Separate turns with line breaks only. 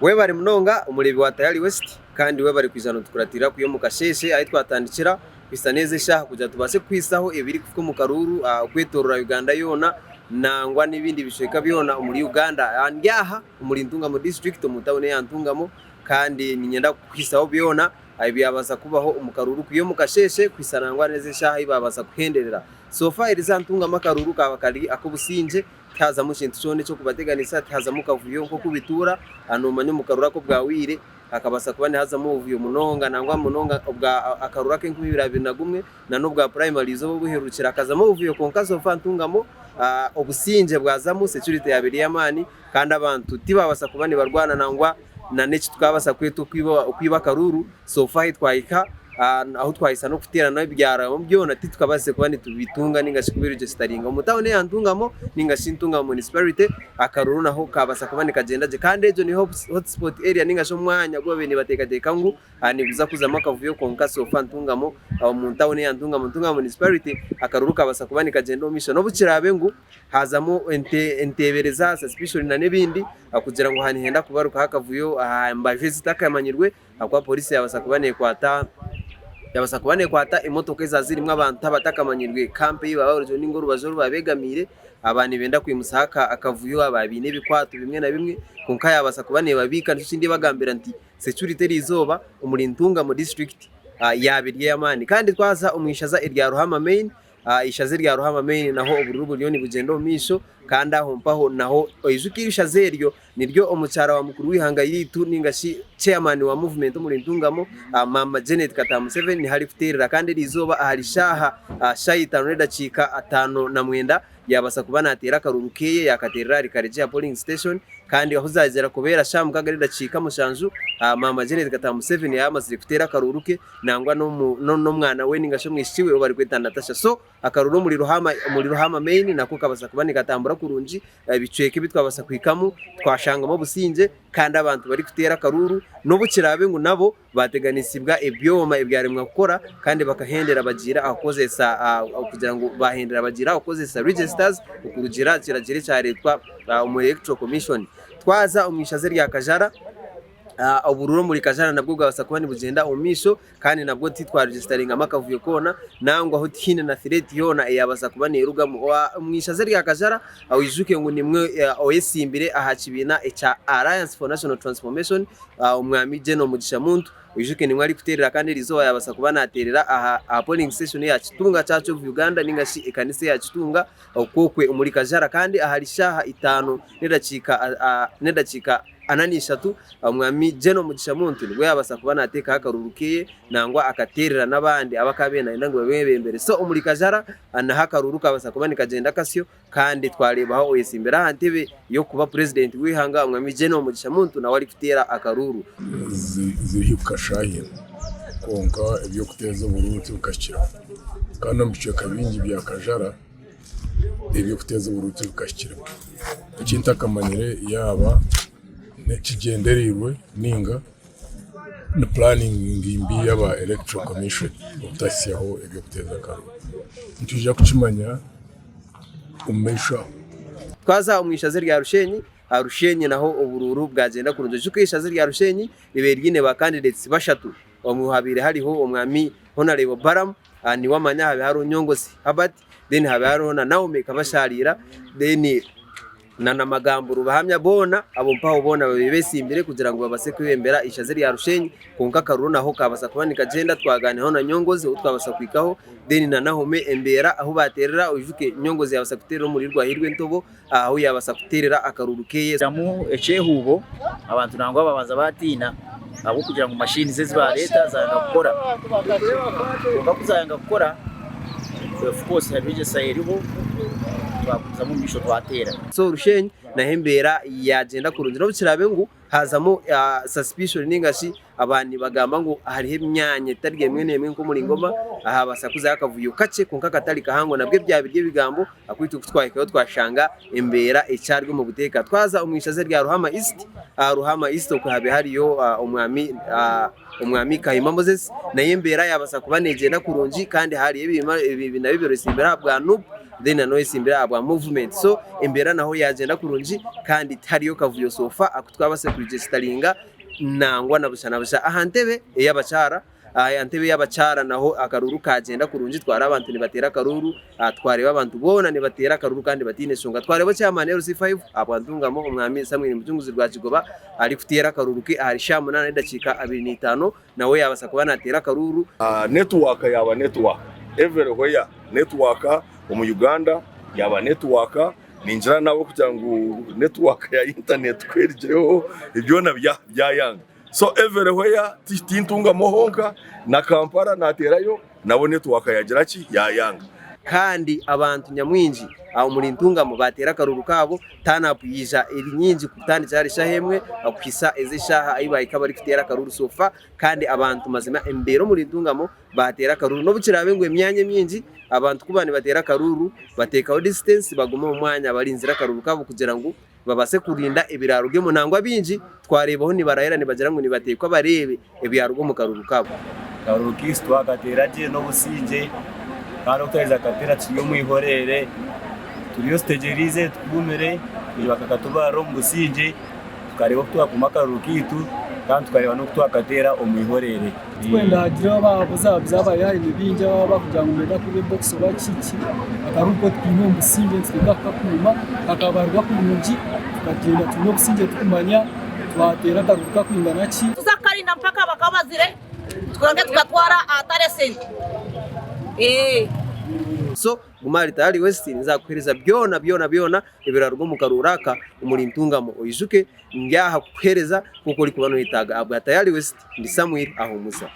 we bari munonga umurebi wa Tayali West kandi we bari kwijana tukuratira kuyo mu Kasheshe ayi twatandikira bisa neza shaha kujya tubase kwisaho ibiri kuko mu Karuru kwetorora Uganda yona nangwa n'ibindi bisheka byona muri Uganda andyaha muri Ntungamo district mutabone ya Ntungamo kandi ninyenda kwisaho byona ayibyabasa kubaho umukaruru kuyo mu Kasheshe kwisanangwa neza shaha ibabasa kuhenderera so far iriza Ntungamo Karuru kabakari akubusinje kaza mu kintu cyone cyo kubateganisa kaza mu kavuyo nko kubitura anumanye mu Karura ko bwawire akabasa kubane haza mu uvuyo munonga nangwa munonga ubwa Akarura ke nk'ibirabinagumwe na no bwa primary zo buherukira akaza mu uvuyo konka so far Ntungamo obusinje bwazamu security yabiri yamani kandi abantu tibabasa kubane barwana nangwa na neki tukabasa kwetu kwiba Karuru so far twayika aho twahisa no kuterana ibyara mu byona tukabase kubane tubitunga ningashikubira je staringa umutawone ya Ntungamo ningashintunga municipality Akaruru naho kabasa kubane kagenda je kandi ejo ni hotspot area ningasho mwanya gwo bene bateka ngo biza kuzama kavuyo konka so far Ntungamo umutawone ya Ntungamo municipality Akaruru kabasa kubane kagenda omisho no bukirabe ngo hazamo entebereza suspicion na nebindi kugira ngo hani henda kubaruka hakavuyo mbaje zitakamanyirwe akwa polisi yabasa kubane kwata imotoka zazirimwe abantu abatakamanyirwe camp y'abarojo n'ingoro bajoro babegamire abantu benda kwimusaka akavuyo ababine bikwatu bimwe na bimwe konka yabasa kubane babika n'ikindi bagambira nti security rizoba umuri Ntungamo district yabiriye yamani kandi twaza umwishaza irya Ruhama main ishaze rya Ruhama main naho ubururu bulyoni bugendo misho kandi aho mpaho naho ijukirisha zeryo niryo omucyara wa mukuru wihanga yitu ningashi chairman wa movement muri Ntungamo mama Janet Katamu 7 ni hari futerera kandi rizoba ahari shaha shayitano nedacika 5 na mwenda yabasa kubana atera Karurukeye yakaterera rikareje polling station kandi aho zazera kubera shamu kagari dacika mushanju mama Janet Katamu 7 yamaze kutera Karuruke nangwa no mwana we ningasho mwishiwe bari kwetandatasha so Akaruru muri Ruhama main nako kabasa kubani katambura kurunji bicweke bitwabasa kwikamu twashangamo businje kandi abantu bari kutera Karuru no bukirabe ngo nabo bateganisibwa ebyoma ebyaremwa gukora kandi bakahendera bagira akozesa kugira ngo bahendera bagira akozesa registers ukurugira kiragire cyaretwa mu electoral commission twaza umwishaze rya Kajara ubururu muri Kajara nabwo bwabasa kubani bugenda umisho kandi nabwo titwa registeringa makavuyo kona nangwa aho tine na threat yona yabasa kubani eruga umwishaze rya Kajara awijuke ngo nimwe oyesimbire ahakibina echa Alliance for National Transformation umwami General Mugisha Muntu wijuke nimwe ari kuterera kandi rizoba yabasa kubana aterera aha polling station ya Kitunga cyacu Uganda ningashi ekanise ya Kitunga okokwe umuri Kajara kandi ahari shaha 5 nedacika ananishatu umwami General Mugisha Muntu nibwo yabasa kubana ateka Akarurukeye nangwa akaterera nabandi abakabena indango babembere so umuri Kajara na Hakaruru kabasa kubani kagenda kasyo kandi twareba aho oyesimbera hantebe yo kuba president wihanga umwami General Mugisha Muntu na wari kutera Akaruru
zihukashaye konka ibyo kuteza uburuti bukashira kandi mbice kabingi bya Kajara ibyo kuteza uburuti bukashira ikinta kamanyire yaba nekigenderirwe ninga na planning ngimbi yaba electoral commission utasiyaho ibyo kuteza Karuru ntujya kucimanya umesha
twaza umwishaze rya Rushenyi naho ubururu bwagenda kurunje cyo kwishaze rya Rushenyi ribergine ba candidates bashatu omuhabire hariho umwami Honorable Baram ni wamanya habe haro Nyongozi Habat then habe haro na Naomi kabasharira then nana magambo rubahamya bona abo mpaho bona babesimbire kugira ngo babase kwibembera ishaze rya Rushenyi konka Karuru naho kabasa kubani kagenda twaganeho na Nyongozi utwabasa kwikaho then na Nahome embera aho baterera ujuke Nyongozi yabasa kuterera muri Rwahirwe Ntobo aho yabasa kuterera Akarurukeye
jamu echehubo abantu nangwa babanza batina abo kugira ngo machine ze ziba leta zanga gukora kuzanga gukora of course habije sayiriho twakuza mu misho twatera
so Rushenyi na hembera yagenda kurundira bukirabe ngo hazamo suspicion ningashi abandi bagamba ngo hari imyanye tarige mwene ko muri Ngoma aha basakuza yakavuyo kace konka katari kahango nabwe byabirye bigambo akwitu kutwayikayo twashanga embera icyarwe mu buteka twaza umwishaze rya Ruhama East ko habe hariyo umwami Kahima Moses na yembera yabasa kubanegenda kurunji kandi hari ibi nabyo resimbera bwa Nub then nano isimbira abwa movement so imbera naho yagenda kurunji kandi tariyo kavuyo sofa akutwabase kuregistaringa nangwa nabusha ahantebe y'abacara antebe y'abacara naho akaruru kagenda kurunji twara abantu ni batera akaruru twareba abantu bona ni batera akaruru kandi batineshunga twareba cyamane RC5 abandungamo umwami Samuel Mujunguzi rwa Kigoba ari kutera akaruru ke ari shamunana ndakika 25 nawe yabasa kuba natera akaruru
network yaba network everywhere network mu Uganda yaba network ninjira nabo kugira ngo network ya internet kwerejeho ibyo na bya yanga so everywhere tintunga mohonka na Kampala naterayo nabo network yagira ki ya yanga
kandi abantu nyamwinji aho muri ntungamo batera akaruru kabo tanapuyija iri nyinji kutani cyari shahemwe akwisa ezishaha ayibaye kabari kutera akaruru sofa kandi abantu mazima embero muri ntungamo batera akaruru no bukirabe ngo emyanye myinji abantu kubani batera akaruru batekaho distance baguma mu mwanya barinzira akaruru kabo kugira ngo babase kurinda ibiraro byo munangwa binji twarebaho ni barahera ni bagira ngo ni batekwa barebe ibiraro byo mu karuru kabo
karuru kistwa gatera je no businje kandi utaiza katera ciyo mwihorere turiyo stegerize twumere bakakatubara mu businje tukareba kutwa ku makaruru kitu kandi tukareba no kutwa katera umwihorere
twenda hagira babuza byabaye hari nibinja bakugira ngo meda kuri box bakiki akaruko twino businje twigaka kuma akabarwa ku munji tukagenda tuno businje tukumanya twatera akaruka kwingana ki
tuzakarinda mpaka bakabazire twonge tukatwara atare sente
so gumari tayari West nzakuhereza byona ibiraro rwo mu karuraka umuri ntungamo uyijuke ngyaha kuhereza kuko uri kubano hitaga abwa tayari West ndi Samuel aho musa